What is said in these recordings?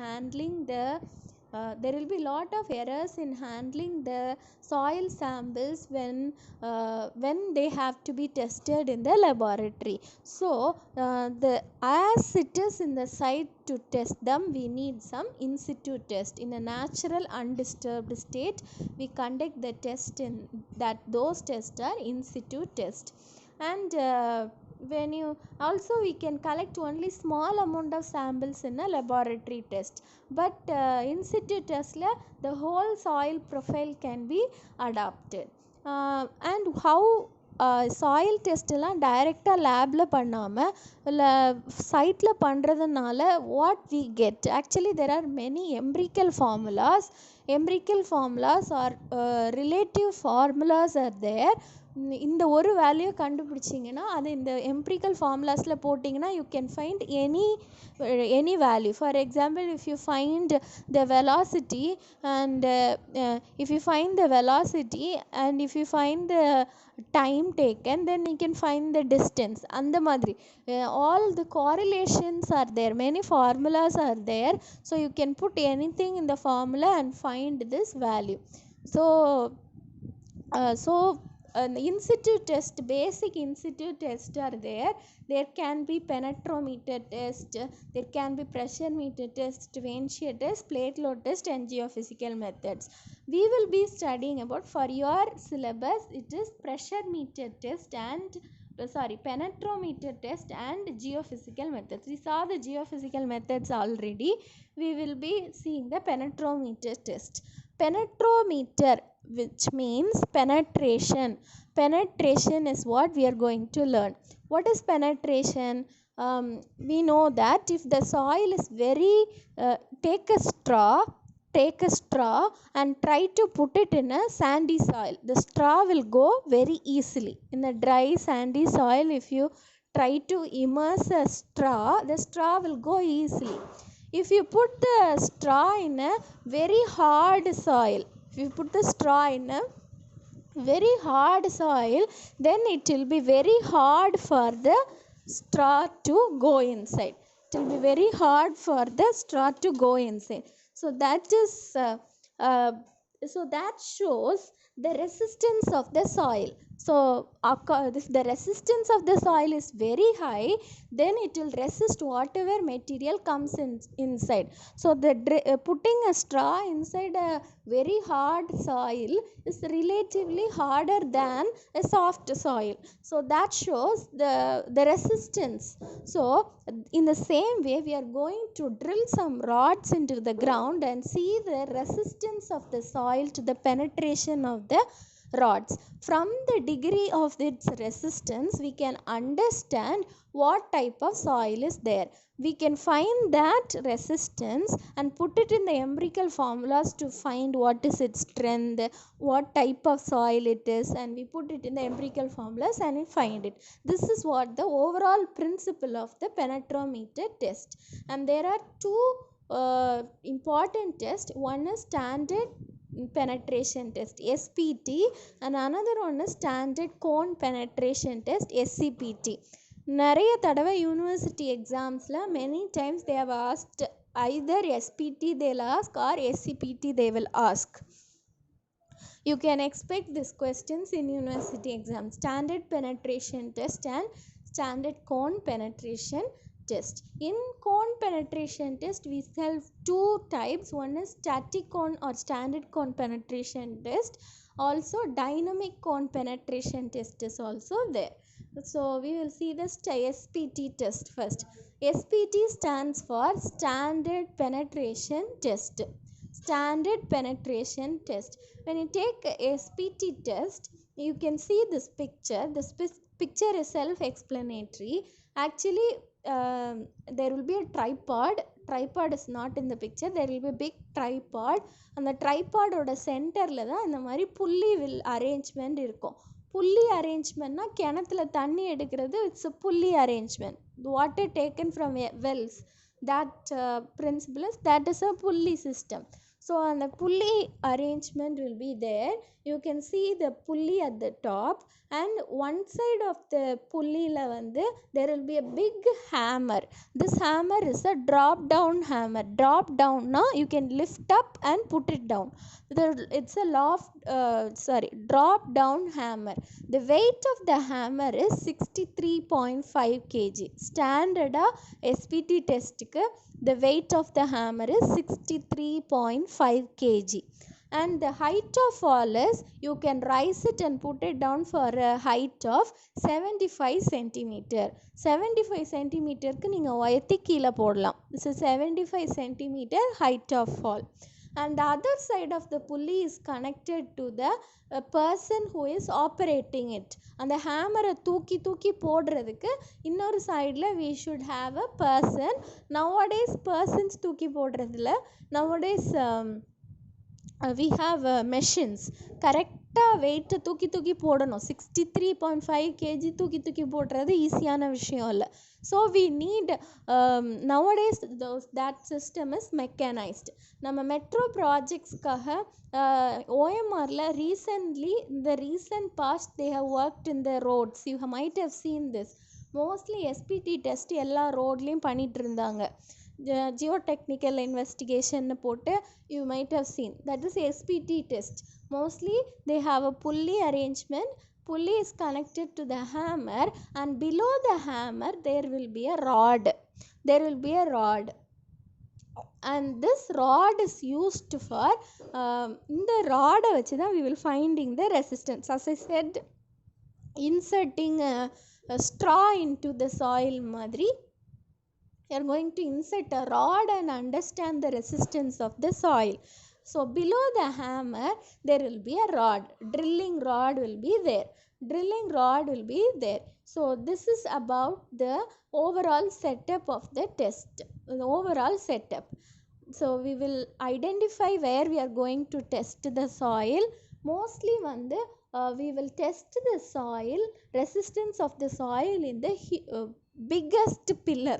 handling the there will be lot of errors in handling the soil samples when they have to be tested in the laboratory. So the as it is in the site to test them, we need some in situ test. In a natural undisturbed state, we conduct the test in that. Those tests are in situ test. And when you also, we can collect only small amount of samples in a laboratory test, but in situ test la the whole soil profile can be adapted. And how soil டெஸ்ட்டெல்லாம் டைரெக்டாக லேபில் பண்ணாமல் இல்லை சைட்டில் பண்ணுறதுனால what we get, actually there are many empirical formulas or relative formulas are there. இந்த ஒரு value கண்டுபிடிச்சிங்கன்னா அது இந்த எம்பிரிக்கல் ஃபார்முலாஸில் போட்டிங்கன்னா you can find any value. For example, if you find the velocity and if you find the velocity and if you find the time taken, then you can find the distance. And the madri all the correlations are there, many formulas are there, so you can put anything in the formula and find this value. So in situ test, basic in situ test are there. There can be penetrometer test, there can be pressure meter test, vein shear test, plate load test, and geophysical methods. We will be studying about, for your syllabus, it is pressure meter test and penetrometer test and geophysical methods. We saw the geophysical methods already. We will be seeing the penetrometer test. Penetrometer, which means penetration is what we are going to learn. What is penetration? We know that if the soil is very take a straw and try to put it in a sandy soil, the straw will go very easily. In a dry sandy soil, if you try to immerse a straw, the straw will go easily. If you put the straw in a very hard soil, very hard soil, then it will be very hard for the straw to go inside. It will be very hard for the straw to go inside. So that is so that shows the resistance of the soil. So if the resistance of the soil is very high, then it will resist whatever material comes inside. So putting a straw inside a very hard soil is relatively harder than a soft soil. So that shows the resistance. So in the same way, we are going to drill some rods into the ground and see the resistance of the soil to the penetration of the rods. From the degree of its resistance, we can understand what type of soil is there. We can find that resistance and put it in the empirical formulas to find what is its strength, what type of soil it is, and we put it in the empirical formulas and we find it. This is what the overall principle of the penetrometer test. And there are two important tests. One is standard penetration test, SPT, and another one is standard cone penetration test, SCPT. நிறைய தடவை university எக்ஸாம்ஸில் many times they have asked either SPT they'll ask or SCPT they will ask. You can expect these questions in university exams: standard penetration test and standard cone penetration test. In cone penetration test, we have two types. One is static cone or standard cone penetration test. Also dynamic cone penetration test is also there. So we will see the SPT test first. SPT stands for standard penetration test. Standard penetration test. When you take SPT test, you can see this picture. This picture is self-explanatory. Actually, there will be a tripod is not in the picture. There will be a big tripod, and the tripod oda center la da indha mari pulli will arrangement irukum. Pulli arrangement na கிணத்துல தண்ணி எடுக்கிறது, it's a pulley arrangement. The water taken from wells, that principle is, that is a pulley system. So and the pulley arrangement will be there. You can see the pulley at the top, and one side of the pulley la vandu there will be a big hammer. This hammer is a drop down hammer. Drop down na you can lift up and put it down. It's a drop down hammer. The weight of the hammer is 63.5 kg. Standard SPT test ku the weight of the hammer is 63.5 kg. And the height of fall is, you can rise it and put it down for a height of 75 centimeter. 75 centimeter க்கு நீங்க உயர்த்தி கீழே போடலாம். This is 75 centimeter height of fall. And the other side of the pulley is connected to the person who is operating it. அந்த ஹேமரை தூக்கி தூக்கி போடுறதுக்கு இன்னொரு சைடில் we should have a person. Nowadays persons தூக்கி போடுறதில்ல. Nowadays we have machines. கரெக்டாக வெயிட்டை தூக்கி தூக்கி போடணும். 63.5 kg தூக்கி தூக்கி போடுறது ஈஸியான விஷயம் இல்லை. So we need nowadays that system is mechanized. நம்ம metro ப்ராஜெக்ட்ஸ்க்காக OMRல recently, in the recent past they have worked in the roads. You might have seen this. Mostly SPT test எல்லா ரோட்லேயும் பண்ணிட்டு இருந்தாங்க. Geotechnical investigation போட்டு you might have seen. That is SPT test. Mostly they have a pulley arrangement. Pulley is connected to the hammer, and below the hammer there will be a rod. And this rod is used for இந்த ராடை வச்சு தான் we will finding the resistance. As I said, inserting a straw into the soil மாதிரி, you are going to insert a rod and understand the resistance of the soil. So below the hammer there will be a rod. Drilling rod will be there. So this is about the overall setup of the test. So we will identify where we are going to test the soil. Mostly we will test the soil, resistance of the soil in the biggest pillar,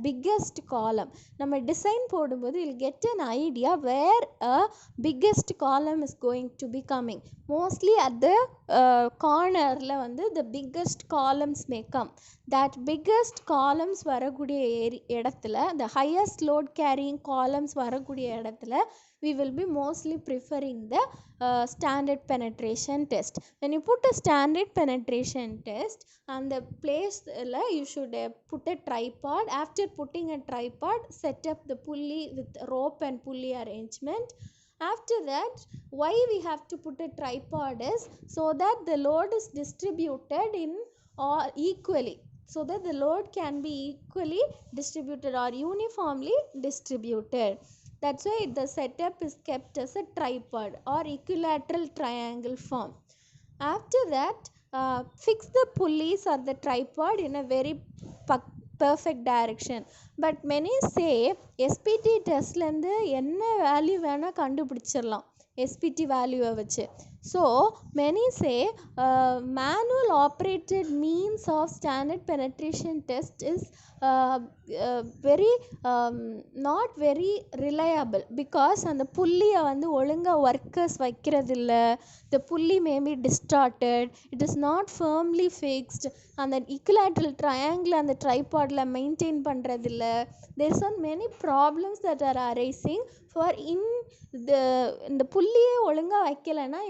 biggest column. நம்ம design போடும்போது we'll get an idea where a biggest column is going to be coming. Mostly at the cornerல the biggest columns may come. That biggest columns வரக்கூடிய இடத்துல, the highest load carrying columns வரக்கூடிய இடத்துல we will be mostly preferring the standard penetration test. When you put a standard penetration test, and the place you should put a tripod. After putting a tripod, set up the pulley with rope and pulley arrangement. After that, why we have to put a tripod is so that the load is distributed in or equally, so that the load can be equally distributed or uniformly distributed. That's why the setup is kept as a tripod or equilateral triangle form. After that, fix the pulleys or the tripod in a very perfect direction. But many say SPT testலேருந்து என்ன value வேணால் கண்டுபிடிச்சிடலாம் SPT வேல்யூவை வச்சு. So many say manual operated means of standard penetration test is very not very reliable, because அந்த புள்ளியை ஒழுங்காக workers வைக்கிறதில்ல. The pulley may be distorted, it is not firmly fixed, அந்த equilateral triangle அந்த tripodல maintain பண்ணுறதில்ல. There are many problems that are arising for இந்த புள்ளியை ஒழுங்காக வைக்கலைன்னா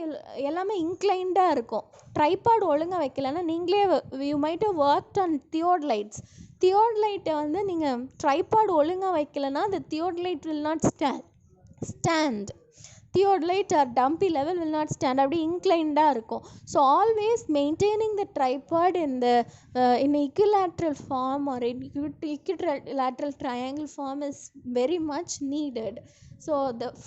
எல்லாமே இன்க்ளைண்டாக இருக்கும். ட்ரைபாட் ஒழுங்காக வைக்கலைன்னா நீங்களே you might have worked on theodolites. தியோடலைட்டை நீங்கள் ட்ரைபாட் ஒழுங்காக வைக்கலைன்னா the theodolite will not stand. Theodolite or dumpy level will not stand. அப்படி இன்க்ளைண்டாக இருக்கும். So always maintaining the tripod in equilateral form or equilateral triangle form is very much needed. So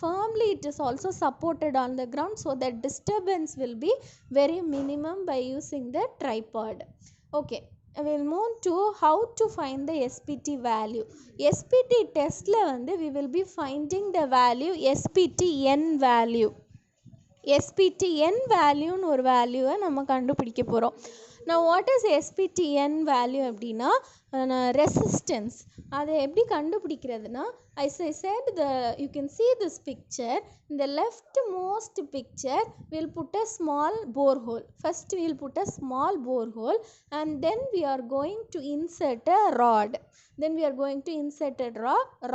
firmly it is also supported on the ground, so that disturbance will be very minimum by using the tripod. Okay, we will move to how to find the SPT value. SPT testல we will be finding the value SPT n value. SPT n value ஒரு வேல்யூவை நம்ம கண்டுபிடிக்க போகிறோம். Now what is SPT n value அப்படின்னா resistance. அதை எப்படி கண்டுபிடிக்கிறதுனா, as I said, you can see this picture. In the left most picture we'll put a small borehole. First we'll put a small borehole and then we are going to insert a rod.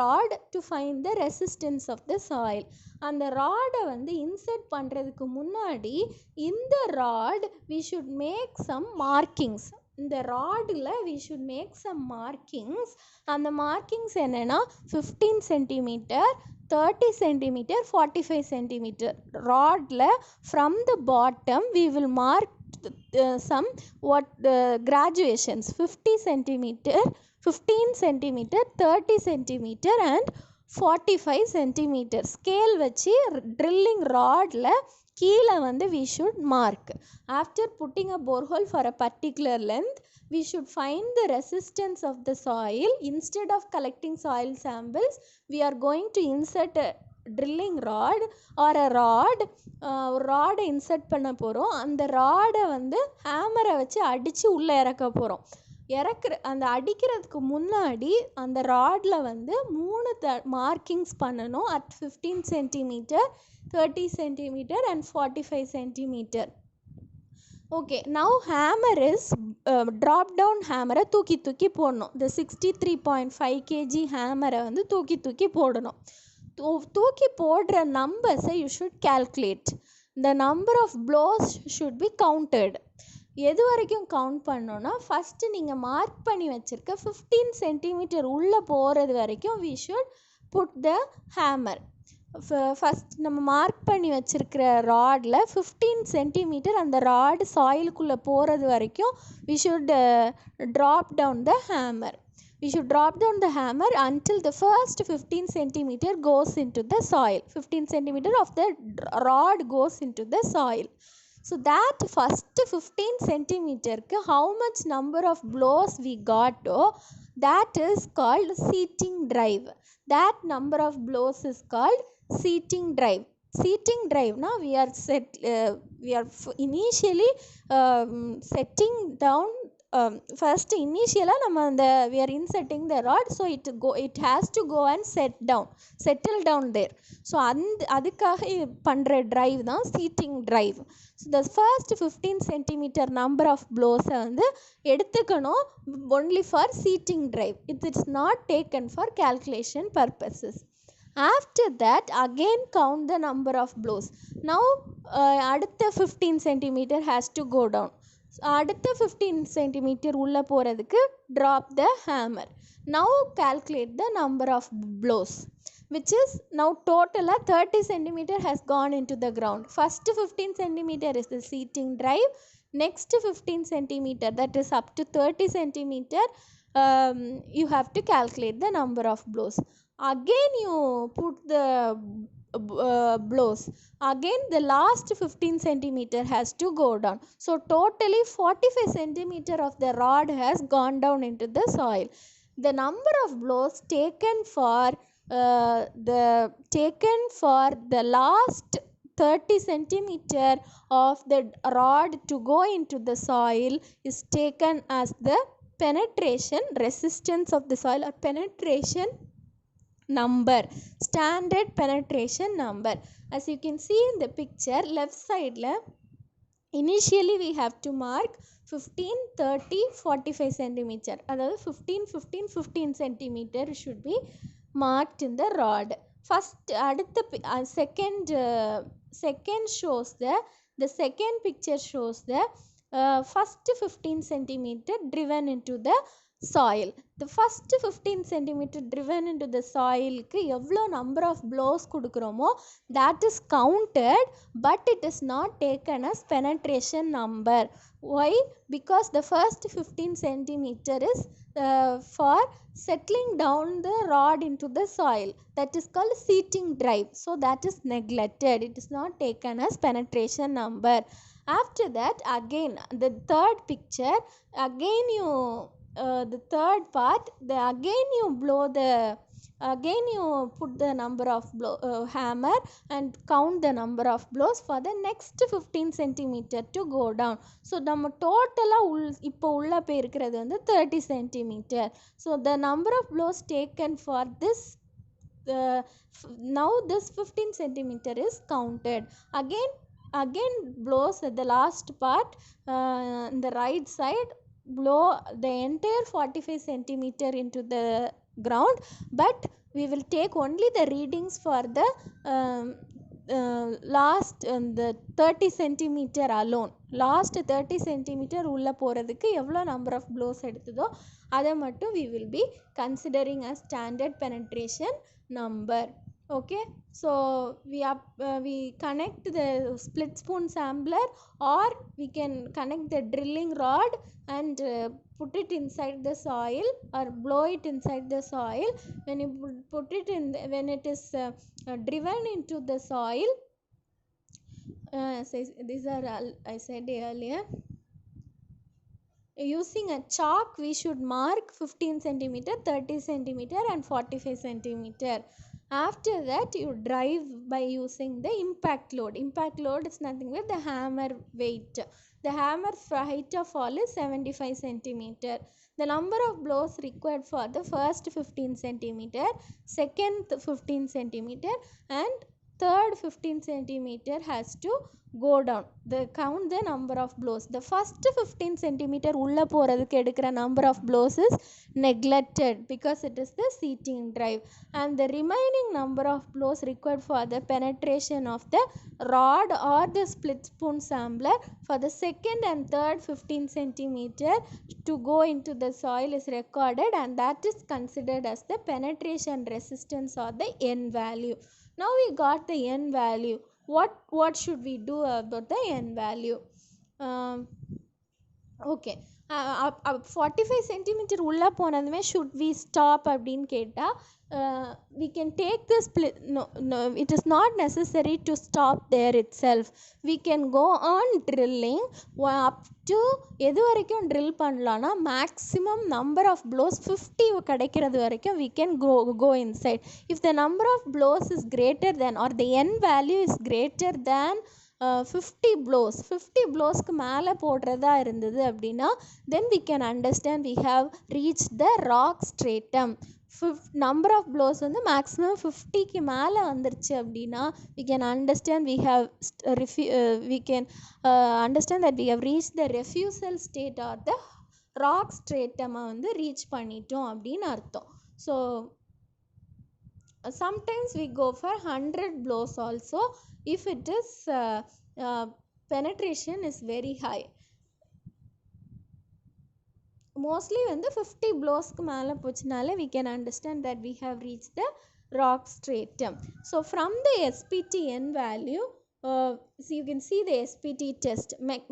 Rod to find the resistance of the soil. அந்த ராடை வந்து insert பண்ணுறதுக்கு முன்னாடி இந்த rod we should make some markings. இந்த ராடில் we should make some markings. அந்த markings என்னென்னா 15 centimetre, 30 centimetre, 45 centimetre. ராடில் from the bottom we will mark some graduations. 50 centimetre, 15 centimetre, 30 centimetre and 45 centimetre scale வச்சு ட்ரில்லிங் ராடில் கீழே வந்து we should mark. After putting a borehole for a particular length, we should find the resistance of the soil. Instead of collecting soil samples, we are going to insert a drilling rod or a rod. ராடை insert பண்ண போகிறோம். அந்த ராடை வந்து ஹேமரை வச்சு அடித்து உள்ளே இறக்க போகிறோம். அந்த அடிக்கிறதுக்கு முன்னாடி அந்த ராடில் வந்து 3 மார்க்கிங்ஸ் பண்ணணும். at 15 centimetre, 30 centimetre and 45 centimetre. Okay, now hammer is drop down ஹேமரை தூக்கி போடணும். இந்த 63.5 kg ஹேமரை வந்து தூக்கி போடணும். தூக்கி போடுற நம்பர்ஸை you should calculate. the number of blows should be counted. எது வரைக்கும் கவுண்ட் பண்ணோன்னா, ஃபஸ்ட்டு நீங்கள் மார்க் பண்ணி வச்சுருக்க 15 சென்டிமீட்டர் உள்ளே போகிறது வரைக்கும் we should put the hammer. First நம்ம மார்க் பண்ணி வச்சுருக்கிற ராடில் 15 சென்டிமீட்டர் அந்த ராடு சாயிலுக்குள்ளே போகிறது வரைக்கும் we should drop down the hammer. We should drop down the hammer until the first 15 centimeter goes into the soil. 15 centimeter of the rod goes into the soil. So that first 15 centimeter how much number of blows we got, that is called seating drive. That number of blows is called seating drive. Seating drive now we are initially setting down. First initially we are inserting the rod, so it has to go and settle down there. So அதுக்காக பண்ணுற drive தான் seating drive. So the first 15 centimeter number of blows வந்து எடுத்துக்கணும் only for seating drive. It is not taken for calculation purposes. After that again count the number of blows. Now அடுத்த 15 centimeter has to go down. அடுத்த 15 centimetre உள்ளே போகிறதுக்கு drop the hammer. Now calculate the number of blows, which is now total 30 centimeter has gone into the ground. First 15 centimeter is the seating drive. Next 15 centimeter, that is up to 30 centimeter, you have to calculate the number of blows. Again you put the blows. Again the last 15 centimeter has to go down. So totally 45 centimeter of the rod has gone down into the soil. The number of blows taken for the last 30 centimeter of the rod to go into the soil is taken as the penetration resistance of the soil, or penetration number, standard penetration number. As you can see in the picture, left side initially we have to mark 15, 30, 45 centimeter. அதாவது 15 centimeter should be marked in the rod. First அடுத்த second shows the second picture shows the first 15 centimeter driven into the soil. The first 15 centimeter driven into the soil க்கு எவ்வளோ number of blows கொடுக்குறோமோ that is counted, but it is not taken as penetration number. Why? Because the first 15 centimeter is for settling down the rod into the soil. That is called seating drive. So that is neglected. It is not taken as penetration number. After that again the third picture, again you the third part, again you blow the again you put the number of hammer and count the number of blows for the next 15 centimeter to go down. So நம்ம டோட்டலாக இப்போ உள்ள போயிருக்கிறது வந்து 30 centimeter. So the number of blows taken for this now this 15 centimeter is counted. Again blows at the last part in the right side, blow the entire 45 centimeter into the ground, but we will take only the readings for the last the 30 centimeter alone. Last 30 centimeter உள்ள போகிறதுக்கு எவ்வளோ number of blows எடுத்ததோ அதை மட்டும் we will be considering as standard penetration number. Okay, so we connect the split spoon sampler, or we can connect the drilling rod and put it inside the soil, or blow it inside the soil. When you put it in when it is driven into the soil, these are I said earlier, using a chalk we should mark 15 centimeter, 30 centimeter and 45 centimeter. After that you drive by using the impact load. Impact load is nothing but the hammer weight. The hammer height of fall is 75 centimeter. The number of blows required for the first 15 centimeter, second 15 centimeter and third 15 centimeter has to go down. The count the number of blows. The first 15 centimeter உள்ள போறதுக்கு எடுக்கிற number of blows is neglected because it is the seating drive, and the remaining number of blows required for the penetration of the rod or the split spoon sampler for the second and third 15 centimeter to go into the soil is recorded, and that is considered as the penetration resistance or the N value. Now we got the N value. What should we do about the N value? Okay, 45 centimeter உள்ள போனதுமே should we stop அப்படின்னு கேட்டால் we can take the split. No, it is not necessary to stop there itself. We can go on drilling up to எது வரைக்கும் drill பண்ணலான்னா maximum number of blows 50 கிடைக்கிறது வரைக்கும் we can go inside. If the number of blows is greater than, or the N value is greater than 50 blows, 50 blowsக்கு மேலே போடுறதா இருந்தது அப்படின்னா then we can understand we have reached the rock stratum. Number of blows வந்து maximum 50க்கு மேலே வந்துருச்சு அப்படின்னா we can understand we have understand that we have reached the refusal state or the rock stratum வந்து reach பண்ணிட்டோம் அப்படின்னு அர்த்தம். So sometimes we go for 100 blows also if it is penetration is very high. Mostly when the 50 blows க்கு மேலே போச்சுனாலே we can understand that we have reached the rock stratum. So from the SPT N value, so you can see the SPT test,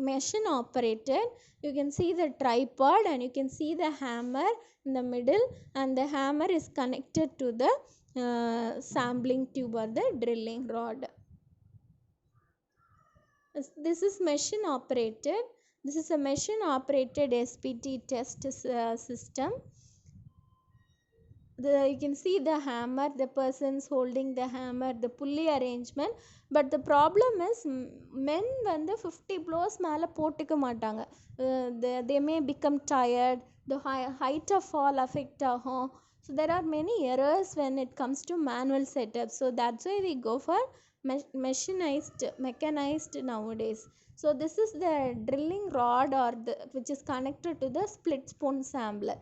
machine operated. You can see the tripod and you can see the hammer in the middle, and the hammer is connected to the sampling tube or the drilling rod. This is machine operated. This is a machine operated SPT test system. You can see the hammer, the persons holding the hammer, the pulley arrangement. But the problem is men வந்து 50 blows மேலே போட்டுக்க மாட்டாங்க. They may become tired, the height of fall affect ஆகும். So there are many errors when it comes to manual setup. So that's why we go for mechanized nowadays. So this is the drilling rod or which is connected to the split spoon sampler.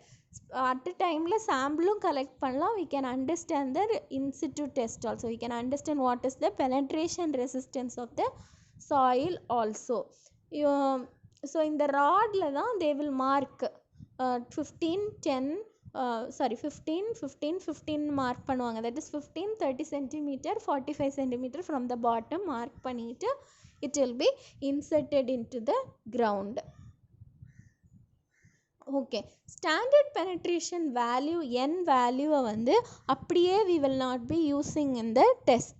At a time la sample collect பண்ணலாம். We can understand the in situ test also. We can understand what is the penetration resistance of the soil also. So in the rod la தான் they will mark 15 mark பண்ணுவாங்க. That is 15, 30 centimeter, 45 centimeter from the bottom mark பண்ணிட்டு it will be inserted into the ground. Okay, standard penetration value N value வந்து அப்படியே we will not be using in the test.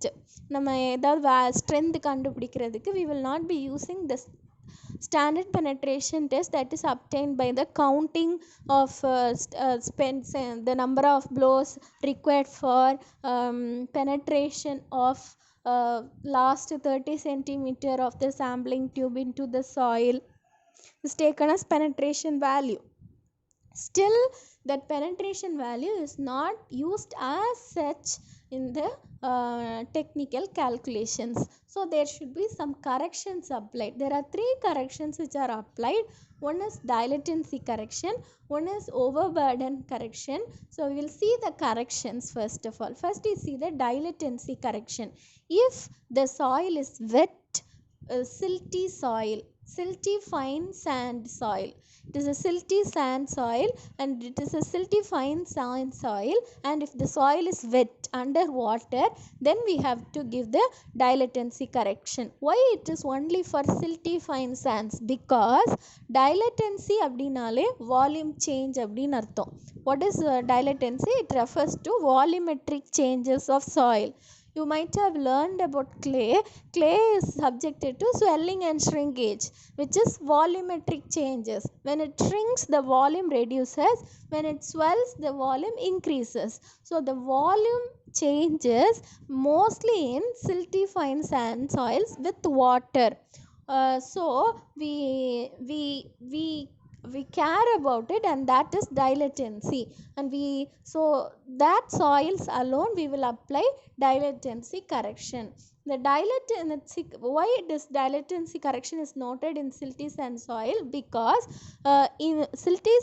நம்ம ஏதாவது strength கண்டுபிடிக்கிறதுக்கு we will not be using this standard penetration test that is obtained by the counting of the number of blows required for penetration of last 30 centimeter of the sampling tube into the soil is taken as penetration value. Still, that penetration value is not used as such in the technical calculations. So there should be some corrections applied. There are three corrections which are applied. One is dilatancy correction, one is overburden correction. So we will see the corrections first of all. First we see the dilatancy correction. If the soil is wet, silty soil, silty fine sand soil, it is a silty sand soil and it is a silty fine sand soil, and if the soil is wet under water, then we have to give the dilatancy correction. Why it is only for silty fine sands? Because dilatancy abdinale volume change abdin artham. What is dilatancy? It refers to volumetric changes of soil. You might have learned about clay. Clay is subjected to swelling and shrinkage, which is volumetric changes. When it shrinks, the volume reduces. When it swells, the volume increases. So the volume changes mostly in silty fine sand soils with water. So we care about it, and that is dilatancy, and so that soils alone we will apply dilatancy correction. The dilatancy, why this dilatancy correction is noted in silty sand soil? Because in silty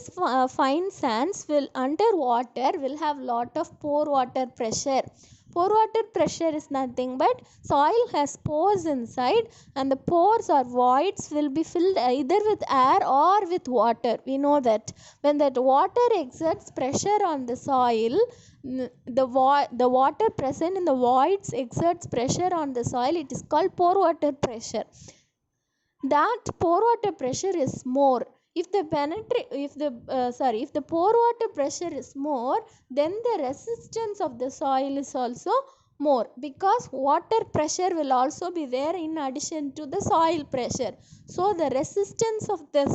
fine sands will underwater will have lot of pore water pressure. Pore water pressure is nothing but soil has pores inside, and the pores or voids will be filled either with air or with water. We know that when that water exerts pressure on the soil, the water present in the voids exerts pressure on the soil. It is called pore water pressure. That pore water pressure is more. If the pore water pressure is more, then the resistance of the soil is also more, because water pressure will also be there in addition to the soil pressure. So the resistance of the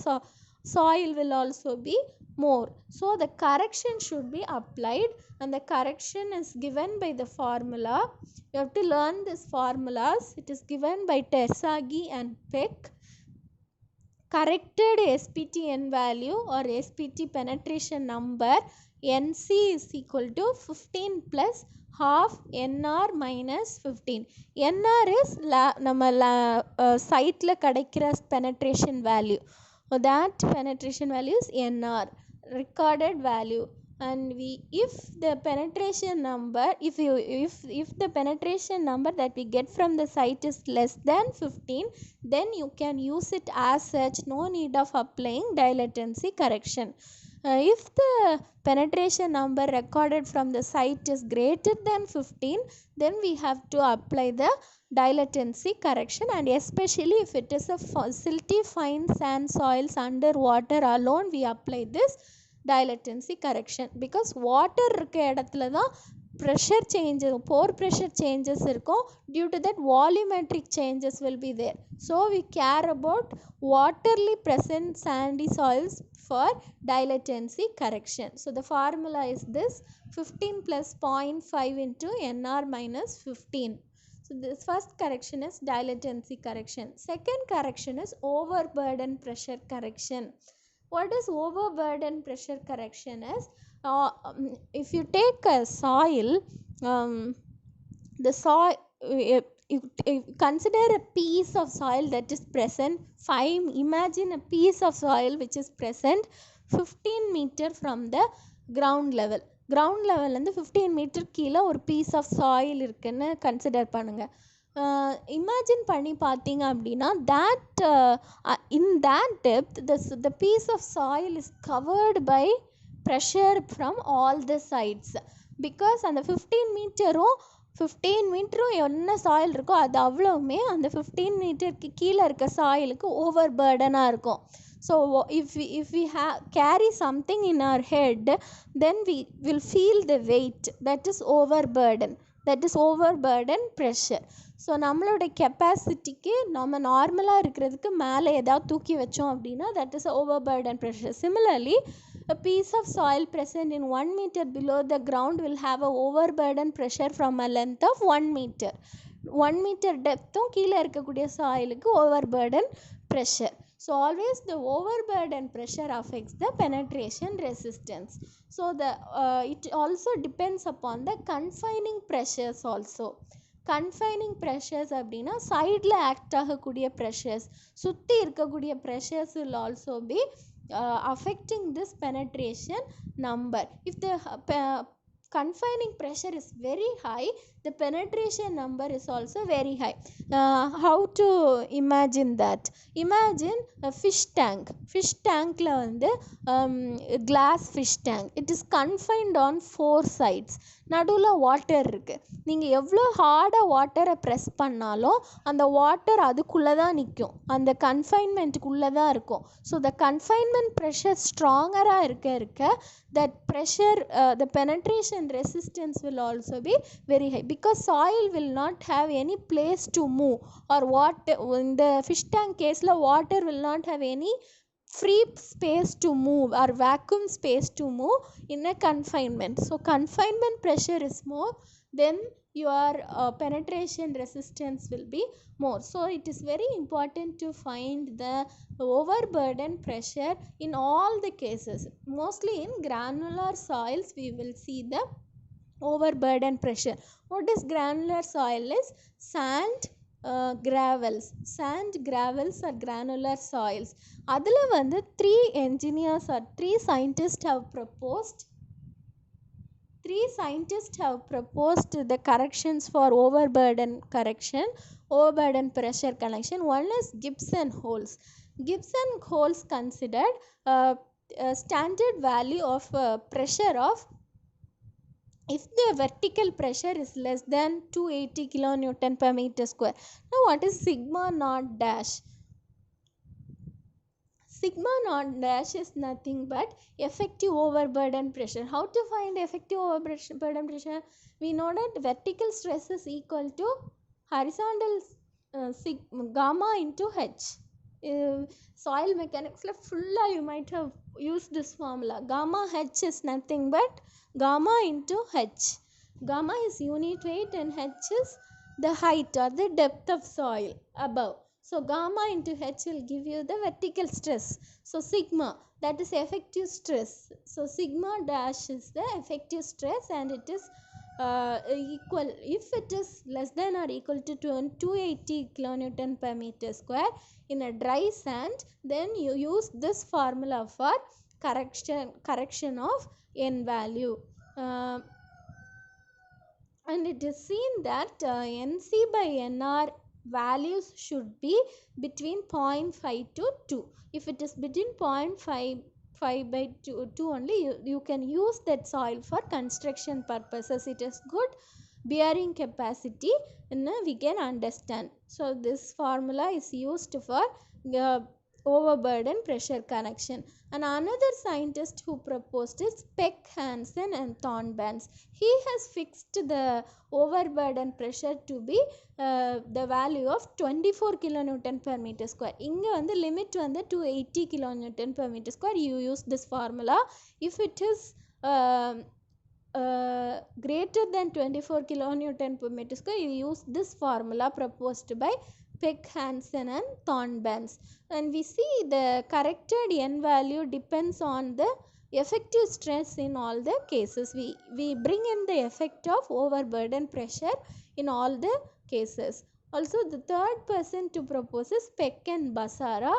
soil will also be more. So the correction should be applied, and the correction is given by the formula. You have to learn these formulas. It is given by Terzaghi and Peck. Corrected SPT value or SPT penetration number NC is equal to 15 plus half NR minus 15. NR is site la kadikira penetration value. So that penetration value is NR, recorded value. And if the penetration number if the penetration number that we get from the site is less than 15, then you can use it as such. No need of applying dilatancy correction. If the penetration number recorded from the site is greater than 15, then we have to apply the dilatancy correction, and especially if it is a silty fine sand soils underwater alone, we apply this dilatancy correction, because water இருக்க இடத்துல தான் pressure changes, pore pressure changes இருக்கும். Due to that, volumetric changes will be there. So we care about waterly present sandy soils for dilatancy correction. So the formula is this: 15 plus 0.5 into NR minus 15. So this first correction is dilatancy correction. Second correction is overburden pressure correction. What is overburden pressure correction is, if you take a soil, the soil, you consider a piece of soil that is present, imagine a piece of soil which is present 15 meter from the ground level. Ground level and 15 meter கீழே ஒரு piece of soil இருக்குன்னு consider பண்ணுங்க. Imagine பண்ணி பார்த்தீங்க அப்படின்னா that in that depth the piece of soil is covered by pressure from all the sides, because அந்த 15 மீட்டரும் என்ன soil இருக்கோ அது அவ்வளவுமே அந்த 15 மீட்டருக்கு கீழே இருக்க சாயிலுக்கு ஓவர் பர்டனாக இருக்கும். So if we carry something in our head, then we will feel the weight, that is overburden. that is overburden pressure. So நம்மளோட கெப்பாசிட்டிக்கு நம்ம நார்மலாக இருக்கிறதுக்கு மேலே ஏதாவது தூக்கி வச்சோம் அப்படின்னா that is overburden pressure. Similarly, a piece of soil present in 1 meter below the ground will have a overburden pressure from a length of 1 meter. 1 meter டெப்த்தும் கீழே இருக்கக்கூடிய சாயிலுக்கு overburden pressure. So always the overburden pressure affects the penetration resistance. So it also depends upon the confining pressures also. Confining pressures அப்படின்னா சைடில் act ஆகக்கூடிய pressures, சுற்றி இருக்கக்கூடிய pressures will also be affecting this penetration number. If the confining pressure is very high, the penetration number is also very high. How to imagine that? Imagine a fish tank. Fish tankல வந்து glass fish tank. It is confined on 4 sides. நடுவில் water இருக்குது. நீங்கள் எவ்வளோ ஹார்டாக வாட்டரை press பண்ணாலும் அந்த water அதுக்குள்ளே தான் நிற்கும், அந்த கன்ஃபைன்மெண்ட்டுக்குள்ளே தான் இருக்கும். ஸோ த கன்ஃபைன்மெண்ட் ப்ரெஷர் ஸ்ட்ராங்கராக இருக்க that pressure, the penetration resistance will also be very high, because soil will not have any place to move, or water in the fish tank case la water will not have any free space to move or vacuum space to move in a confinement. So confinement pressure is more, then your penetration resistance will be more. So it is very important to find the overburden pressure in all the cases. Mostly in granular soils we will see the overburden pressure. What is granular soil is sand, gravels. Sand, gravels are granular soils. அதில் வந்து 3 engineers or 3 scientists have proposed the corrections for overburden correction, overburden pressure correction. One is Gibbs and Holtz. Gibbs and Holtz considered a standard value of pressure of, if the vertical pressure is less than 280 kilonewton per meter square. Now what is sigma naught dash? Sigma naught dash is nothing but effective overburden pressure. How to find effective overburden pressure? We know that vertical stress is equal to horizontal gamma into H. Soil mechanics fulla you might have used this formula. Gamma H is nothing but gamma into H. Gamma is unit weight and H is the height or the depth of soil above. So gamma into H will give you the vertical stress. So sigma, that is effective stress. So sigma dash is the effective stress, and it is equal, if it is less than or equal to 280 kilonewton per meter square in a dry sand, then you use this formula for correction of n value. And it is seen that NC by NR values should be between 0.5 to 2. If it is between 0.5 by 2 only, you can use that soil for construction purposes. It is good bearing capacity, we can understand. So this formula is used for overburden pressure correction. And another scientist who proposed is Peck, Hansen and Thornbands. He has fixed the overburden pressure to be the value of 24 kilonewton per meter square. இங்க வந்து limit வந்து 280 kilonewton per meter square. You use this formula. If it is greater than 24 kilonewton per meter square, you use this formula proposed by Peck, Hansen and Thornbands. And we see the corrected n value depends on the effective stress in all the cases. We bring in the effect of overburden pressure in all the cases. Also the third person to propose is Peck and Basara.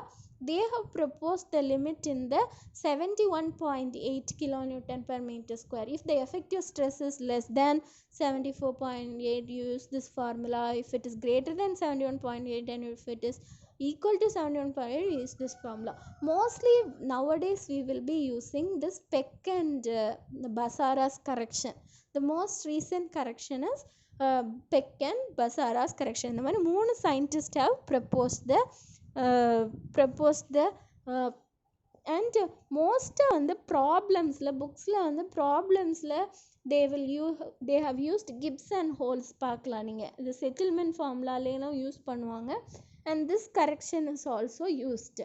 They have proposed the limit in the 71.8 kilonewton per meter square. If the effective stress is less than 74.8, you use this formula. If it is greater than 71.8 and if it is equal to 71.8, you use this formula. Mostly nowadays we will be using this Peck and Basara's correction. The most recent correction is Peck and Basara's correction. இந்த மாதிரி 3 scientists have proposed the and most வந்து ப்ராப்ளம்ஸில் புக்ஸில் வந்து ப்ராப்ளம்ஸில் they have used Gibbs and Holes பார்க்கலாம் நீங்கள். இது settlement ஃபார்முலாலேயும் use பண்ணுவாங்க. And this correction is also used.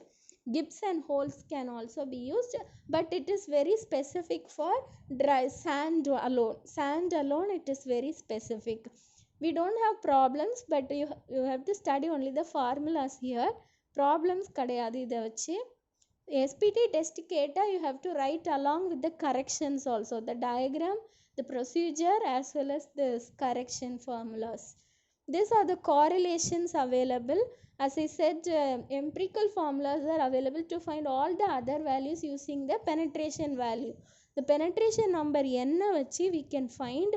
Gibbs and Holes can also be used, but it is very specific for dry sand alone. Sand alone it is very specific. We don't have problems, but you have to study only the formulas here. Problems கிடையாது இதை வச்சு. SPT test கேட்டால் you have to write along with the corrections also, the diagram, the procedure as well as the correction formulas. These are the correlations available. As I said, empirical formulas are available to find all the other values using the penetration value. The penetration number என்ன வச்சு we can find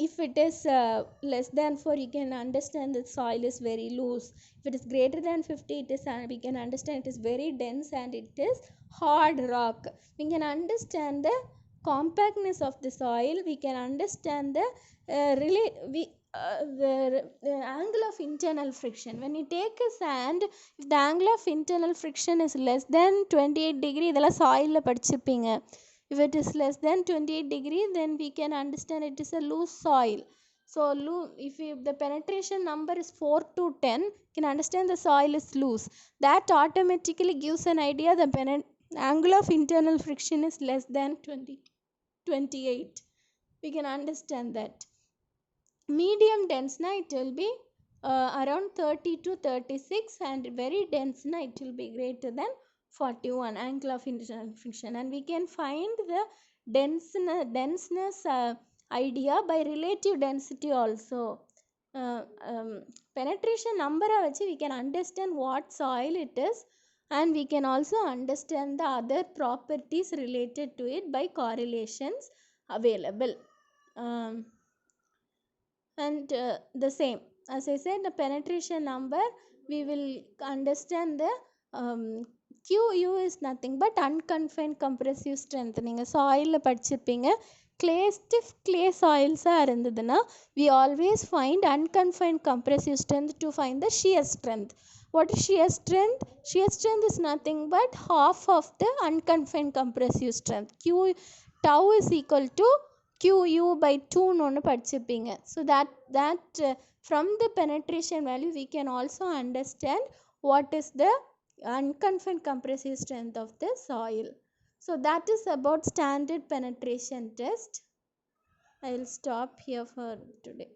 if it is less than 4, you can understand the soil is very loose. If it is greater than 50, it is we can understand it is very dense and it is hard rock. We can understand the compactness of the soil. We can understand the angle of internal friction. When you take a sand, if the angle of internal friction is less than 28 degree, இதெல்லாம் soil படிச்சிருப்பீங்க. If it is less than 28 degree, then we can understand it is a loose soil. So if the penetration number is 4 to 10, you can understand the soil is loose. That automatically gives an idea the angle of internal friction is less than 28. We can understand that. Medium dense na it will be around 30 to 36, and very dense na it will be greater than 41 angle of internal friction. And we can find the denseness idea by relative density also. Penetration number வச்சு we can understand what soil it is, and we can also understand the other properties related to it by correlations available. And the same, as I said, the penetration number we will understand the QU is nothing but unconfined compressive strength. நீங்கள் சாயிலில் படிச்சிருப்பீங்க, stiff clay soilஸாக இருந்ததுன்னா we always find unconfined compressive strength to find the shear strength. What is shear strength? Shear strength is nothing but half of the unconfined compressive strength. Tau is equal to QU by 2 ஒன்று படிச்சிருப்பீங்க. So that from the penetration value we can also understand what is the unconfined compressive strength of the soil. So that is about standard penetration test. I will stop here for today.